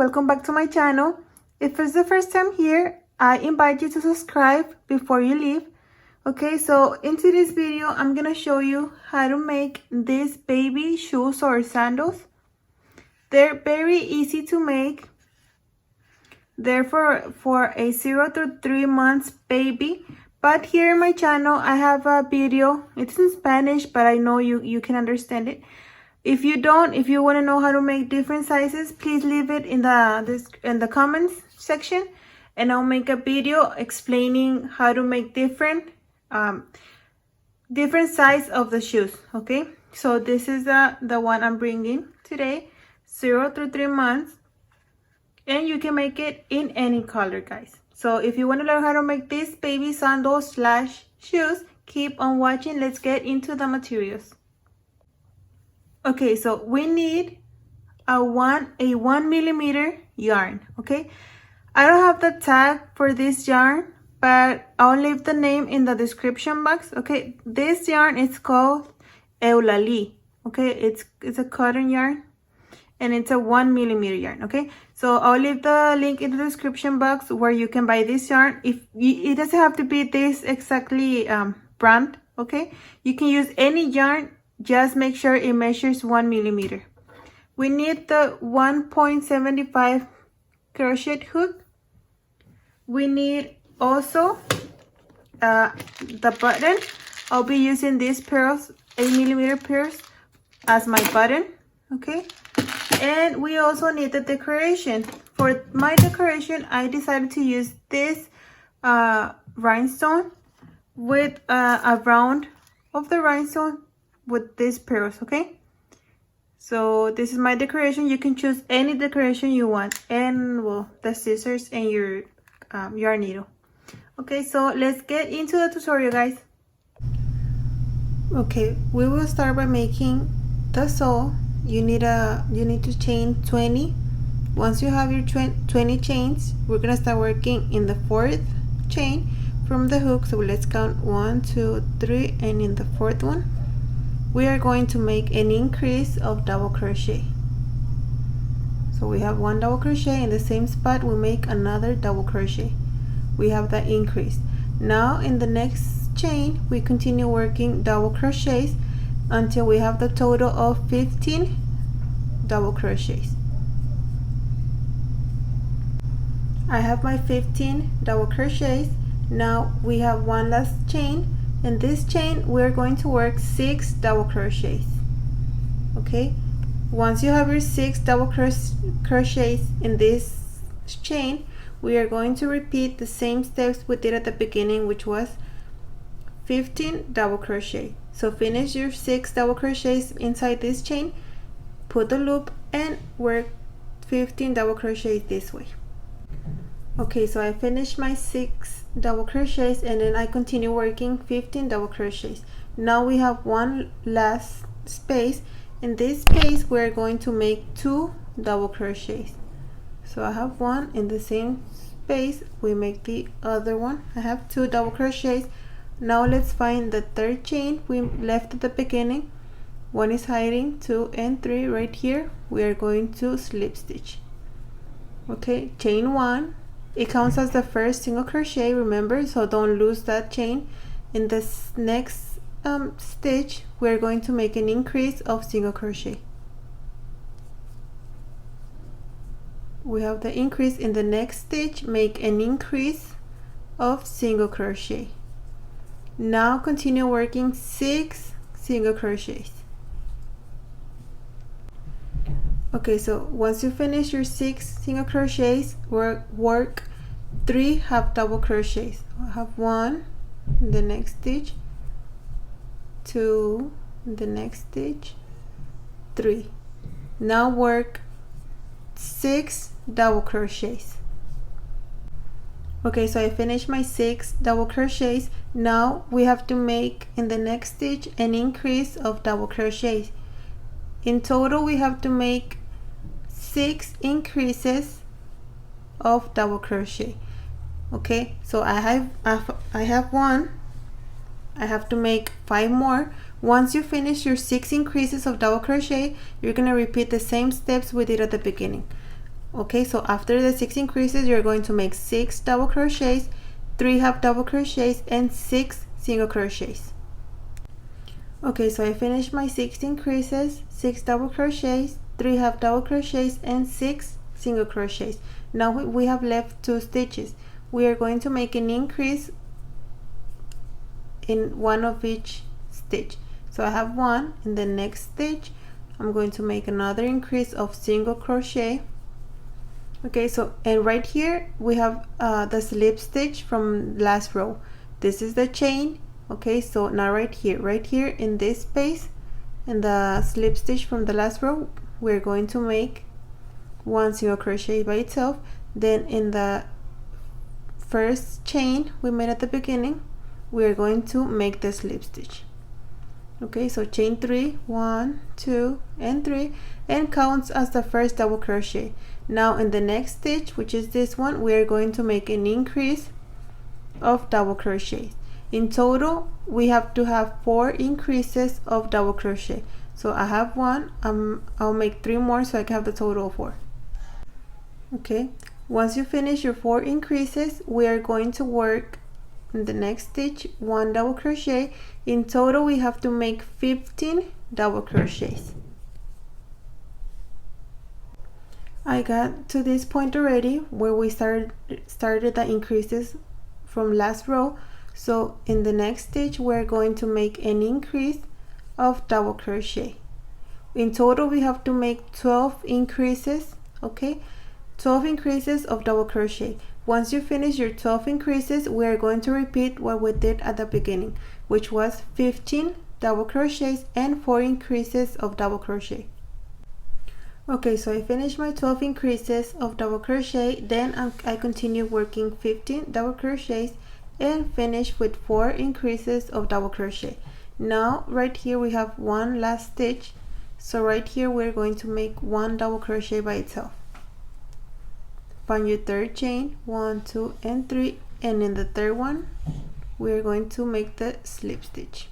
welcome back to my channel. If it's the first time here, I invite you to subscribe before you leave. Okay, so into this video, I'm gonna show you how to make these baby shoes or sandals. They're very easy to make. They're for a 0 to 3 months baby. But here in my channel, I have a video. It's in Spanish, but I know you can understand it. If you want to know how to make different sizes, please leave it in the comments section, and I'll make a video explaining how to make different size of the shoes. Okay, so this is the one I'm bringing today, 0 to 3 months, and you can make it in any color, guys. So if you want to learn how to make these baby sandals / shoes, keep on watching. Let's get into the materials. Okay, so we need a 1 millimeter yarn. Okay, I don't have the tag for this yarn, but I'll leave the name in the description box. Okay, this yarn is called Eulalie. Okay, it's a cotton yarn, and it's a 1 millimeter yarn. Okay, so I'll leave the link in the description box where you can buy this yarn. It doesn't have to be this exactly brand. Okay, you can use any yarn. Just make sure it measures 1 millimeter. We need the 1.75 crochet hook. We need also the button. I'll be using these pearls, 8 millimeter pearls, as my button. Okay, and we also need the decoration. For my decoration, I decided to use this rhinestone with a round of the rhinestone with these pearls. Okay, so this is my decoration. You can choose any decoration you want, and well, the scissors and your yarn needle. Okay, so let's get into the tutorial, guys. Okay, we will start by making the sole. You need to chain 20. Once you have your 20 chains, we're gonna start working in the 4th chain from the hook. So let's count 1, 2, 3, and in the 4th one we are going to make an increase of double crochet. So we have 1 double crochet. In the same spot we make another double crochet. We have that increase. Now in the next chain we continue working double crochets until we have the total of 15 double crochets. I have my 15 double crochets. Now we have one last chain. In this chain we're going to work 6 double crochets. Okay, once you have your 6 double crochets in this chain, we are going to repeat the same steps we did at the beginning, which was 15 double crochet. So finish your 6 double crochets inside this chain, put the loop, and work 15 double crochets this way. Okay, so I finished my 6 double crochets, and then I continue working 15 double crochets. Now we have one last space. In this space we're going to make 2 double crochets. So I have one. In the same space we make the other one. I have 2 double crochets. Now let's find the 3rd chain we left at the beginning. One is hiding, 2 and 3 right here. We are going to slip stitch. Okay, chain 1. It counts as the first single crochet, remember, so don't lose that chain. In this next stitch we're going to make an increase of single crochet. We have the increase. In the next stitch make an increase of single crochet. Now continue working 6 single crochets. Okay, so once you finish your 6 single crochets, work 3 half double crochets. I have 1 in the next stitch, 2 in the next stitch, 3. Now work 6 double crochets. Okay, so I finished my 6 double crochets. Now we have to make in the next stitch an increase of double crochets. In total we have to make 6 increases of double crochet. Okay, so I have 1. I have to make 5 more. Once you finish your 6 increases of double crochet, you're going to repeat the same steps we did at the beginning. Okay, so after the 6 increases, you're going to make 6 double crochets, 3 half double crochets, and 6 single crochets. Okay, so I finished my 6 increases, 6 double crochets, 3 half double crochets, and 6 single crochets. Now we have left 2 stitches. We are going to make an increase in one of each stitch. So I have one. In the next stitch, I'm going to make another increase of single crochet. Okay, so and right here we have the slip stitch from last row. This is the chain. Okay, so now right here in this space, in the slip stitch from the last row, we're going to make one single crochet by itself. Then in the first chain we made at the beginning, we are going to make the slip stitch. Okay, so chain 3, 1, 2, and 3, and counts as the first double crochet. Now in the next stitch, which is this one, we are going to make an increase of double crochets. In total, we have to have 4 increases of double crochet. So I have one, I'll make 3 more so I can have the total of 4. Okay, once you finish your 4 increases, we are going to work in the next stitch 1 double crochet. In total, we have to make 15 double crochets. I got to this point already where we started the increases from last row. So in the next stitch, we're going to make an increase of double crochet. In total, we have to make 12 increases. Okay, 12 increases of double crochet. Once you finish your 12 increases, we are going to repeat what we did at the beginning, which was 15 double crochets and 4 increases of double crochet. Okay, so I finished my 12 increases of double crochet, then I continue working 15 double crochets and finish with 4 increases of double crochet. Now right here we have one last stitch, so right here we're going to make 1 double crochet by itself. Find your third chain, 1, 2, and 3, and in the third one we're going to make the slip stitch.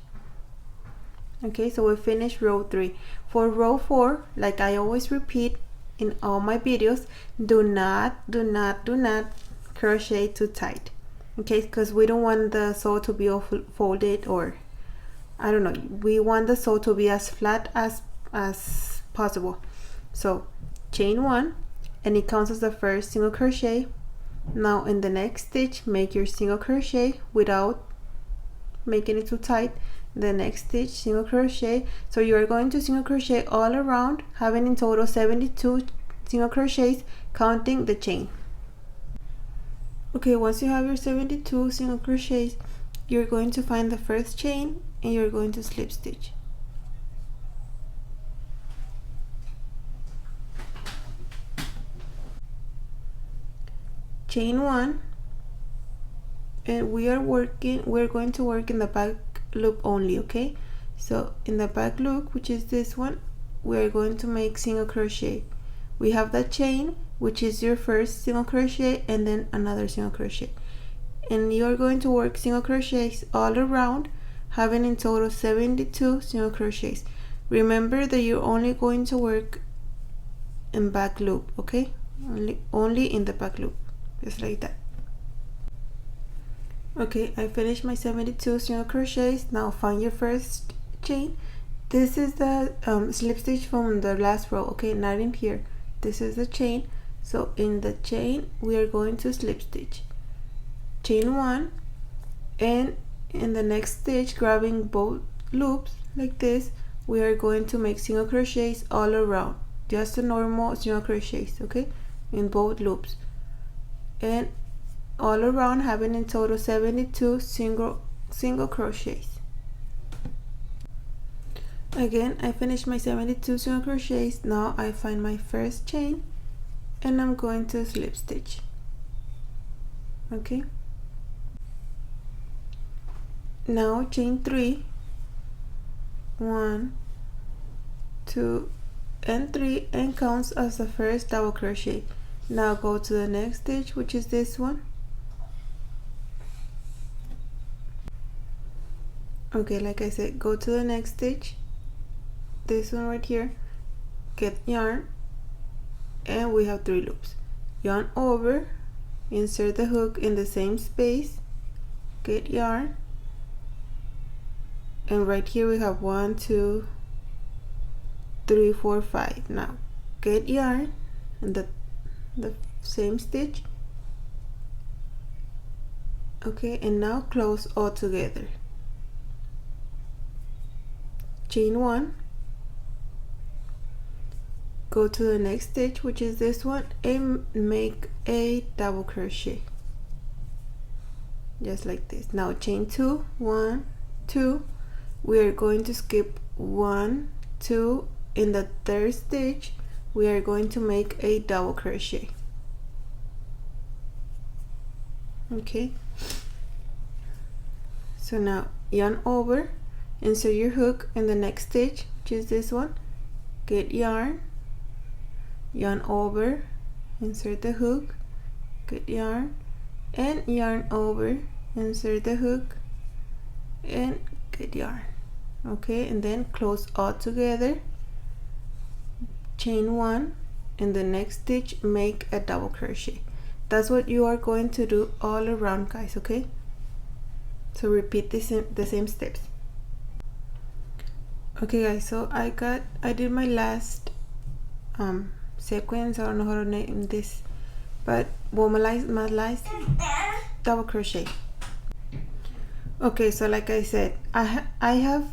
Okay, so we finished row 3. For row 4, like I always repeat in all my videos, do not crochet too tight. Okay, because we don't want the sew to be folded, or I don't know, we want the sew to be as flat as possible. So chain 1, and it counts as the first single crochet. Now in the next stitch, make your single crochet without making it too tight. The next stitch, single crochet. So you are going to single crochet all around, having in total 72 single crochets, counting the chain. Okay, once you have your 72 single crochets, you're going to find the first chain and you're going to slip stitch. Chain 1, and we're going to work in the back loop only. Okay, so in the back loop, which is this one, we're going to make single crochet. We have that chain, which is your first single crochet, and then another single crochet, and you're going to work single crochets all around, having in total 72 single crochets. Remember that you're only going to work in back loop. Okay, only in the back loop, just like that. Okay, I finished my 72 single crochets. Now find your first chain. This is the slip stitch from the last row. Okay, not in here. This is the chain. So in the chain, we are going to slip stitch. Chain 1, and in the next stitch, grabbing both loops like this, we are going to make single crochets all around. Just a normal single crochets, okay, in both loops. And all around, having in total 72 single crochets. Again, I finished my 72 single crochets. Now I find my first chain and I'm going to slip stitch. Okay, now chain 3, 1, 2, and 3, and counts as the first double crochet. Now go to the next stitch, which is this one. Okay, like I said, go to the next stitch, this one right here, get yarn, and we have 3 loops. Yarn over, insert the hook in the same space, get yarn, and right here we have 1, 2, 3, 4, 5. Now get yarn in the same stitch, okay, and now close all together. Chain 1, go to the next stitch, which is this one, and make a double crochet just like this. Now chain 2, 1, 2, we are going to skip 1, 2. In the third stitch we are going to make a double crochet. Okay, so now yarn over, insert your hook in the next stitch, which is this one, get yarn, yarn over, insert the hook, get yarn, and yarn over, insert the hook, and get yarn. Okay, and then close all together, chain 1, in the next stitch make a double crochet. That's what you are going to do all around, guys. Okay, so repeat the same steps. Okay guys, so I did my last sequence, I don't know how to name this, but my last double crochet. Okay, so like I said, I have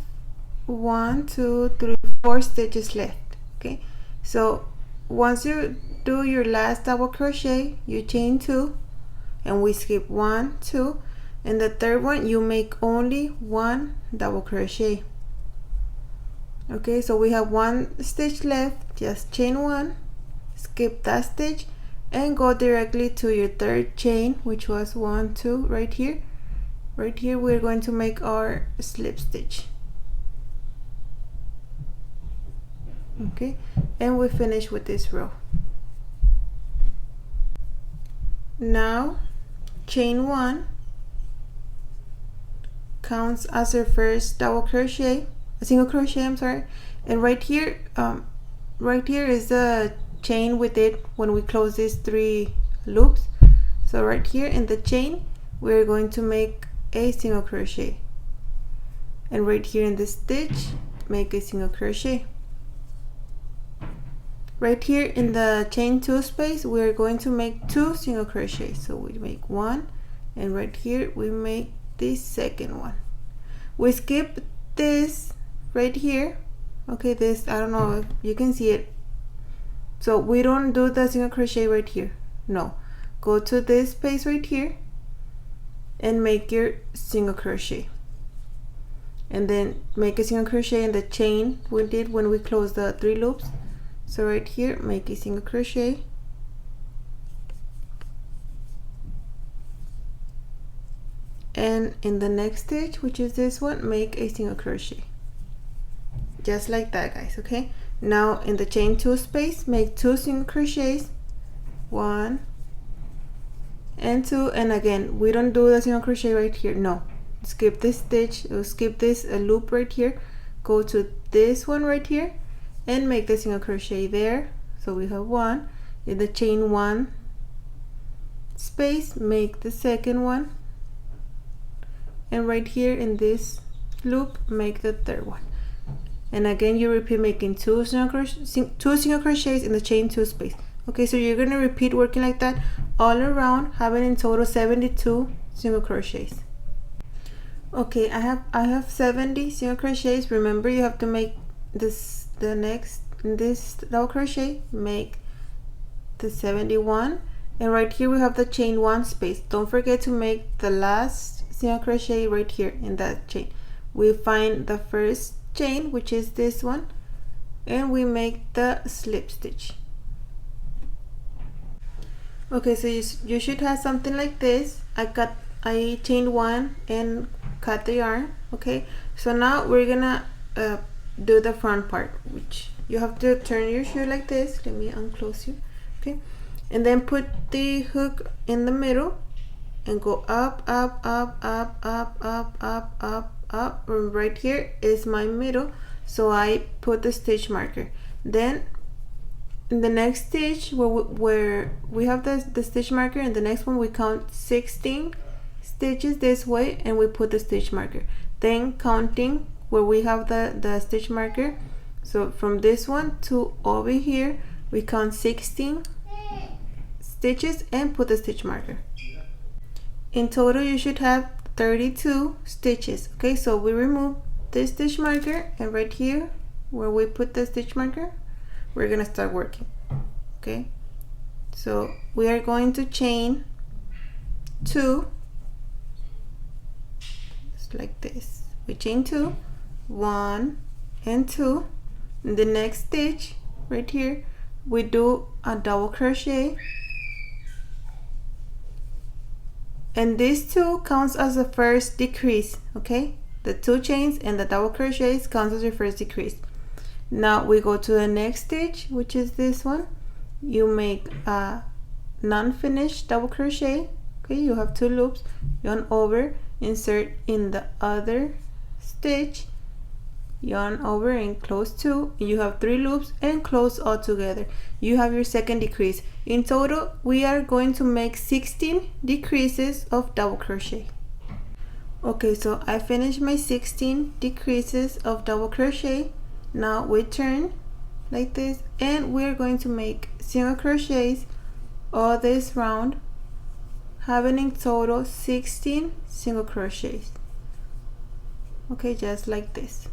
1, 2, 3, 4 stitches left. Okay, so once you do your last double crochet, you chain 2, and we skip 1, 2, and the third one you make only 1 double crochet. Okay, so we have 1 stitch left, just chain 1, skip that stitch, and go directly to your third chain, which was 1, 2, right here. Right here we're going to make our slip stitch. Okay, and we finish with this row. Now chain 1 counts as our first double crochet, a single crochet, I'm sorry, and right here is the chain with it when we close these 3 loops. So right here in the chain we're going to make a single crochet, and right here in this stitch make a single crochet. Right here in the chain 2 space we're going to make 2 single crochets, so we make 1, and right here we make the second one. We skip this right here. Okay, this, I don't know if you can see it, so we don't do the single crochet right here. No, go to this space right here and make your single crochet, and then make a single crochet in the chain we did when we closed the 3 loops. So right here make a single crochet, and in the next stitch, which is this one, make a single crochet, just like that, guys. Okay, now in the chain 2 space make 2 single crochets, 1 and 2, and again we don't do the single crochet right here. No, skip this stitch, skip this loop right here, go to this one right here and make the single crochet there. So we have 1 in the chain 1 space, make the second one, and right here in this loop make the third one, and again you repeat making 2 single crochets in the chain 2 space. Okay, so you're going to repeat working like that all around, having in total 72 single crochets. Okay, I have 70 single crochets. Remember, you have to make this this double crochet, make the 71, and right here we have the chain 1 space. Don't forget to make the last single crochet right here in that chain. We find the first chain, which is this one, and we make the slip stitch. Okay, so you should have something like this. I chained 1 and cut the yarn. Okay, so now we're gonna do the front part, which you have to turn your shoe like this. Let me unclose you. Okay, and then put the hook in the middle and go up, up, up, up, up, up, up, up, up. Right here is my middle, so I put the stitch marker. Then in the next stitch where we have the stitch marker, and the next one we count 16 stitches this way and we put the stitch marker, then counting where we have the stitch marker, so from this one to over here we count 16 stitches and put the stitch marker. In total you should have 32 stitches. Okay, so we remove this stitch marker, and right here where we put the stitch marker we're gonna start working. Okay, so we are going to chain 2, just like this. We chain 2, 1 and 2. In the next stitch right here we do a double crochet, and this 2 counts as the first decrease. Okay, the 2 chains and the double crochets counts as your first decrease. Now we go to the next stitch, which is this one. You make a non-finished double crochet. Okay, you have 2 loops, yarn over, insert in the other stitch, yarn over and close 2. You have 3 loops and close all together. You have your second decrease. In total we are going to make 16 decreases of double crochet. Okay, so I finished my 16 decreases of double crochet. Now we turn like this, and we're going to make single crochets all this round, having in total 16 single crochets. Okay, just like this.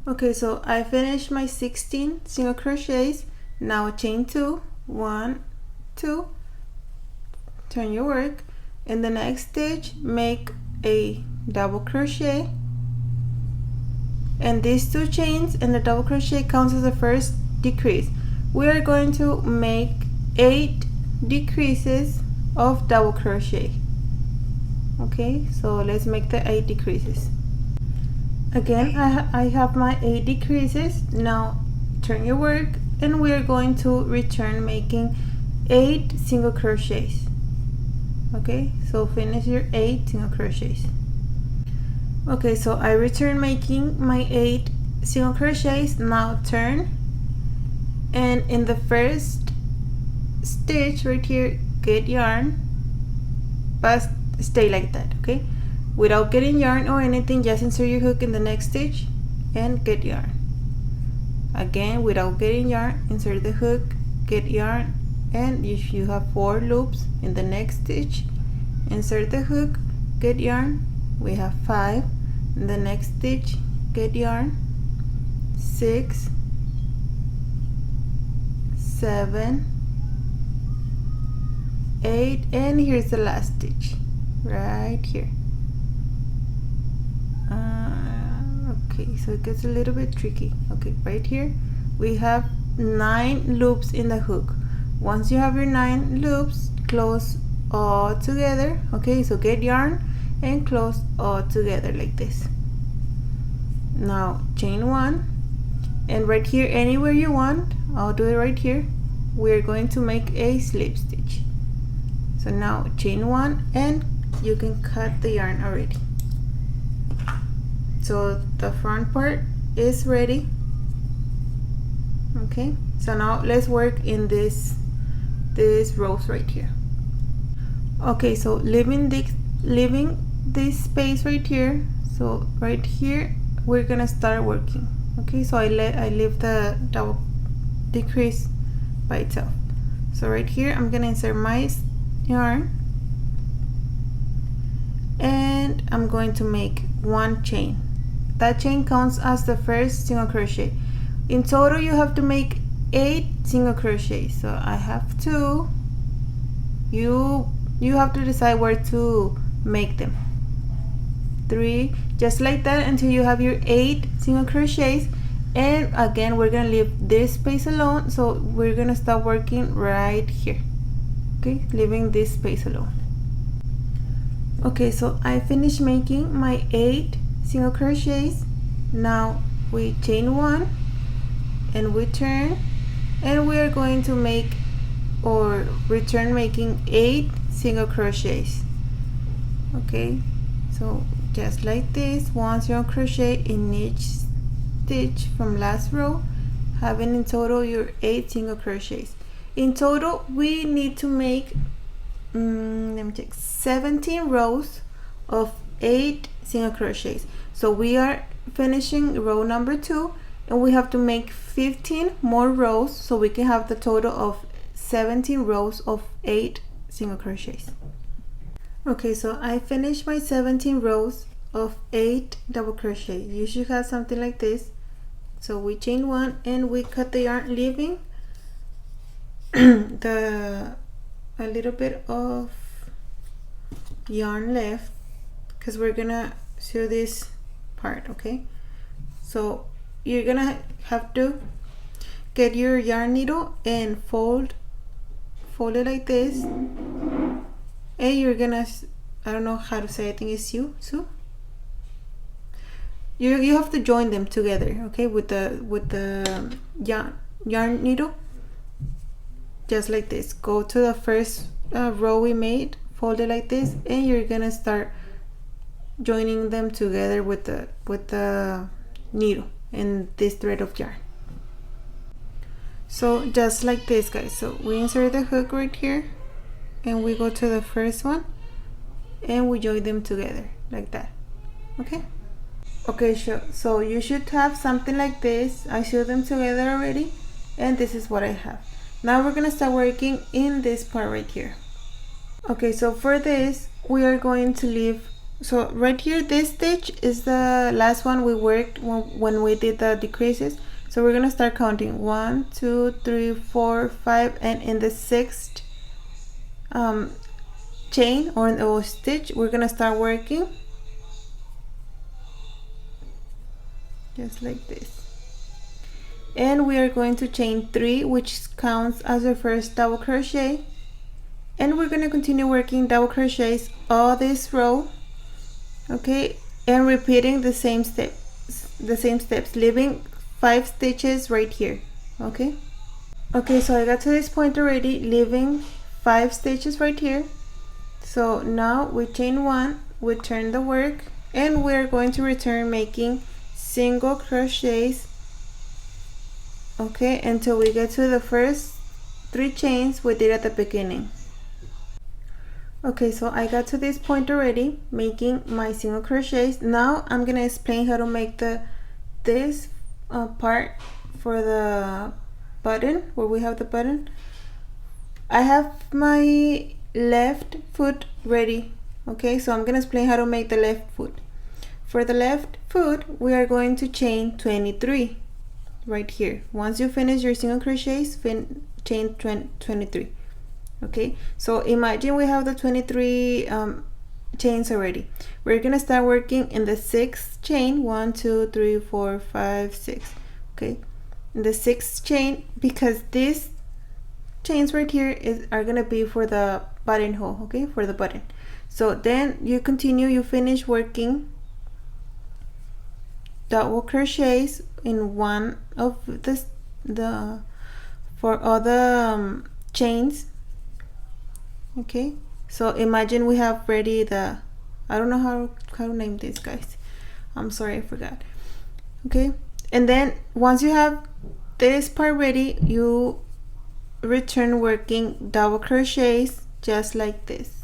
Okay, so I finished my 16 single crochets. Now chain 2, 1, 2, turn your work. In the next stitch make a double crochet, and these 2 chains and the double crochet counts as the first decrease. We are going to make 8 decreases of double crochet. Okay, so let's make the 8 decreases. Again, I have my 8 decreases. Now turn your work, and we are going to return making 8 single crochets. Okay, so finish your 8 single crochets. Okay, so I return making my 8 single crochets. Now turn, and in the first stitch right here get yarn, but stay like that. Okay, without getting yarn or anything, just insert your hook in the next stitch and get yarn. Again, without getting yarn, insert the hook, get yarn, and if you have 4 loops in the next stitch, insert the hook, get yarn. We have 5 in the next stitch, get yarn, 6, 7, 8, and here's the last stitch right here. Okay, so it gets a little bit tricky. Okay, right here we have 9 loops in the hook. Once you have your 9 loops, close all together. Okay, so get yarn and close all together like this. Now chain 1, and right here anywhere you want, I'll do it right here, we're going to make a slip stitch. So now chain 1, and you can cut the yarn already. So the front part is ready. Okay, so now let's work in this rows right here. Okay, so leaving this space right here, so right here we're gonna start working. Okay, so I leave the double decrease by itself. So right here I'm gonna insert my yarn, and I'm going to make 1 chain. That chain counts as the first single crochet. In total you have to make 8 single crochets. So I have 2. You have to decide where to make them. 3, just like that until you have your 8 single crochets. And again we're gonna leave this space alone, so we're gonna start working right here. Okay, leaving this space alone. Okay, so I finished making my 8 single crochets. Now we chain 1 and we turn, and we are going to make or return making 8 single crochets. Okay, so just like this, 1 single crochet in each stitch from last row, having in total your 8 single crochets. In total we need to make let me check, 17 rows of 8 single crochets. So we are finishing row number 2 and we have to make 15 more rows so we can have the total of 17 rows of 8 single crochets. Okay, so I finished my 17 rows of 8 double crochet. You should have something like this. So we chain 1 and we cut the yarn, leaving a little bit of yarn left because we're gonna sew this part. Okay, so you're gonna have to get your yarn needle and fold it like this, and you're gonna, I don't know how to say, I think it's sew. You have to join them together, okay, with the yarn needle, just like this. Go to the first row we made, fold it like this, and you're gonna start joining them together with the needle and this thread of yarn. So just like this, guys. So we insert the hook right here and we go to the first one and we join them together like that. Okay, so you should have something like this. I sewed them together already and this is what I have. Now we're gonna start working in this part right here. Okay, so for this we are going to leave, so right here this stitch is the last one we worked when we did the decreases. So we're gonna start counting 1, 2, 3, 4, 5, and in the 6th chain or stitch we're gonna start working just like this, and we are going to chain 3, which counts as the first double crochet, and we're gonna continue working double crochets all this row, okay, and repeating the same steps, leaving 5 stitches right here. Okay, so I got to this point already, leaving 5 stitches right here. So now we chain 1, we turn the work, and we're going to return making single crochets, okay, until we get to the first 3 chains we did at the beginning. Okay, so I got to this point already, making my single crochets. Now I'm gonna explain how to make this part for the button, where we have the button. I have my left foot ready, okay, so I'm gonna explain how to make the left foot. For the left foot we are going to chain 23 right here. Once you finish your single crochets, chain 23. Okay, so imagine we have the 23 chains already. We're gonna start working in the 6th chain, 1, 2, 3, 4, 5, 6. Okay, in the 6th chain, because these chains right here are gonna be for the buttonhole, okay, for the button. So then you continue, you finish working double crochets in one of for all the chains. Okay, so imagine we have ready the, I don't know how to name this, guys, I'm sorry, I forgot. Okay, and then once you have this part ready, you return working double crochets just like this.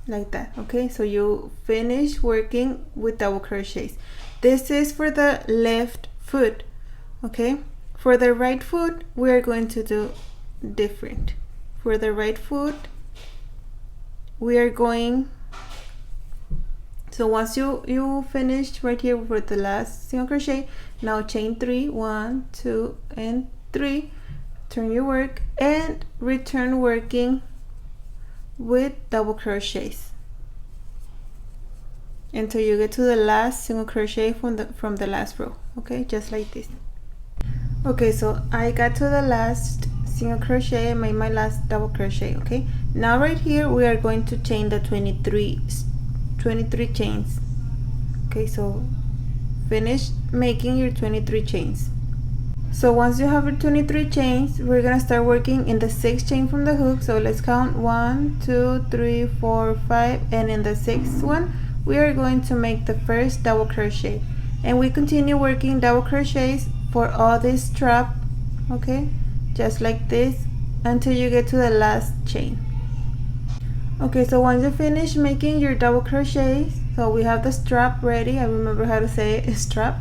Like that. Okay, so you finish working with double crochets. This is for the left foot. Okay, for the right foot we are going to do different. For the right foot we are going, so once you finished right here for the last single crochet, now chain 3, 1, 2, and 3, turn your work and return working with double crochets until you get to the last single crochet from the last row. Okay, just like this. Okay, so I got to the last single crochet and made my last double crochet. Okay, now right here we are going to chain the 23 chains. Okay, so finish making your 23 chains. So once you have your 23 chains, we're gonna start working in the 6th chain from the hook. So let's count 1, 2, 3, 4, 5, and in the 6th one we are going to make the first double crochet, and we continue working double crochets for all this strap, okay, just like this until you get to the last chain. Okay, so once you finish making your double crochets, so we have the strap ready. I remember how to say it, strap,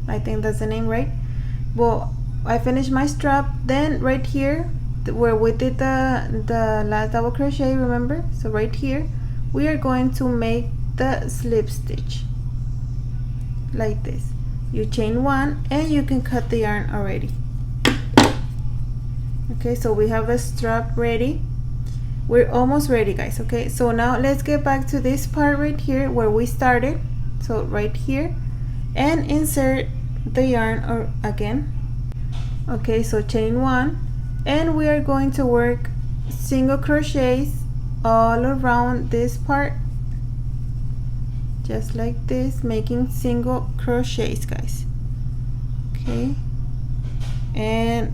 I think that's the name, right? Well, I finished my strap. Then right here where we did the last double crochet, remember, so right here we are going to make the slip stitch like this. You chain one and you can cut the yarn already. Okay, so we have the strap ready. We're almost ready, guys. Okay, so now let's get back to this part right here where we started, so right here, and insert the yarn again. Okay, so chain one, and we are going to work single crochets all around this part, just like this, making single crochets, guys. Okay, and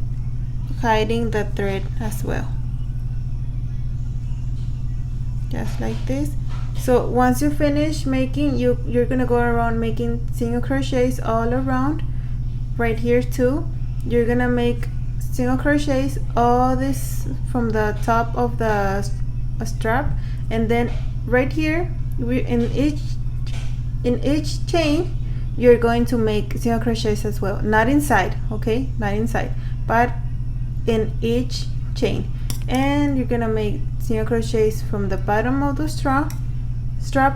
hiding the thread as well, just like this. So once you finish making, you're gonna go around making single crochets all around. Right here too, you're gonna make single crochets all this from the top of the strap, and then right here in each chain you're going to make single crochets as well, not inside, okay, not inside, but in each chain. And you're gonna make single crochets from the bottom of the strap,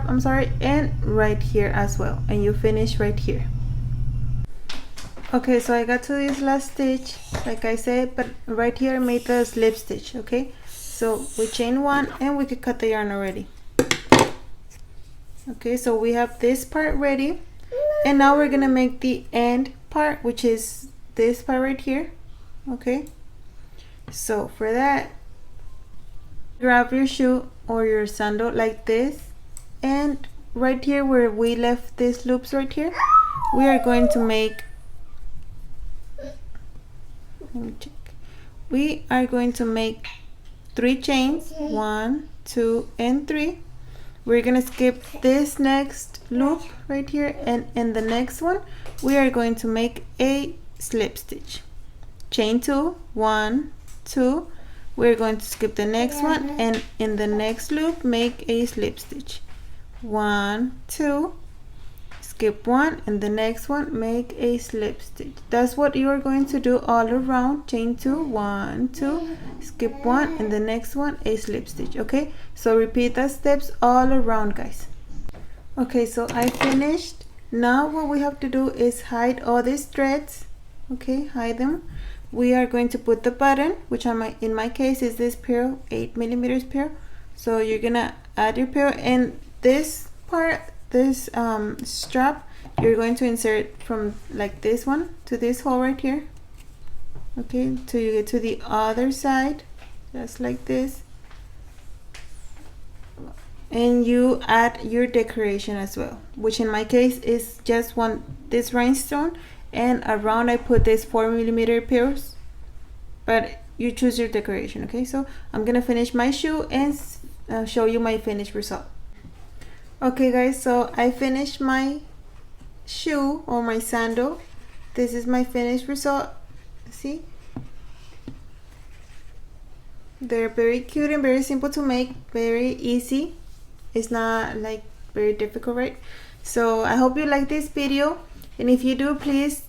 I'm sorry, and right here as well, and you finish right here. Okay, so I got to this last stitch, like I said, but right here I made the slip stitch. Okay, so we chain one and we could cut the yarn already. Okay, so we have this part ready, and now we're gonna make the end part, which is this part right here. Okay, so for that, grab your shoe or your sandal like this, and right here where we left these loops right here, we are going to make, let me check, we are going to make 3 chains, 1, 2, and 3. We're gonna skip this next loop right here, and in the next one we are going to make a slip stitch. Chain 2, 1, 2. We're going to skip the next one, and in the next loop make a slip stitch. 1, 2, skip one, and the next one make a slip stitch. That's what you are going to do all around. Chain 2, 1, 2, skip one, and the next one a slip stitch. Okay, so repeat the steps all around, guys. Okay, so I finished. Now what we have to do is hide all these threads. Okay, hide them. We are going to put the button, which in my case is this pair, 8mm pair. So you're gonna add your pair, and this part, this strap, you're going to insert from like this one to this hole right here. Okay, till you get to the other side, just like this, and you add your decoration as well, which in my case is just this rhinestone, and around I put this 4mm pairs, but you choose your decoration. Okay, so I'm gonna finish my shoe and show you my finished result. Okay guys, so I finished my shoe or my sandal. This is my finished result. See, they're very cute and very simple to make, very easy. It's not like very difficult, right? So I hope you like this video, and if you do, please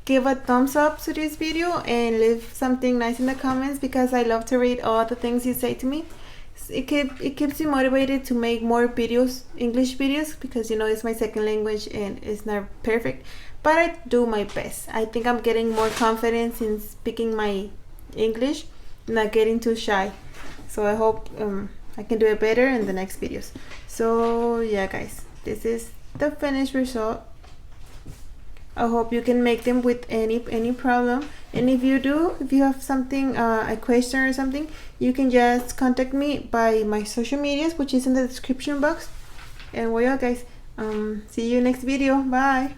give a thumbs up to this video and leave something nice in the comments, because I love to read all the things you say to me. It keeps you motivated to make more videos, English videos, because you know it's my second language and it's not perfect, but I do my best. I think I'm getting more confidence in speaking my English, not getting too shy. So I hope I can do it better in the next videos. So yeah guys, this is the finished result. I hope you can make them with any problem, and if you do, if you have something, a question or something, you can just contact me by my social medias, which is in the description box. And well, yeah guys, see you next video. Bye.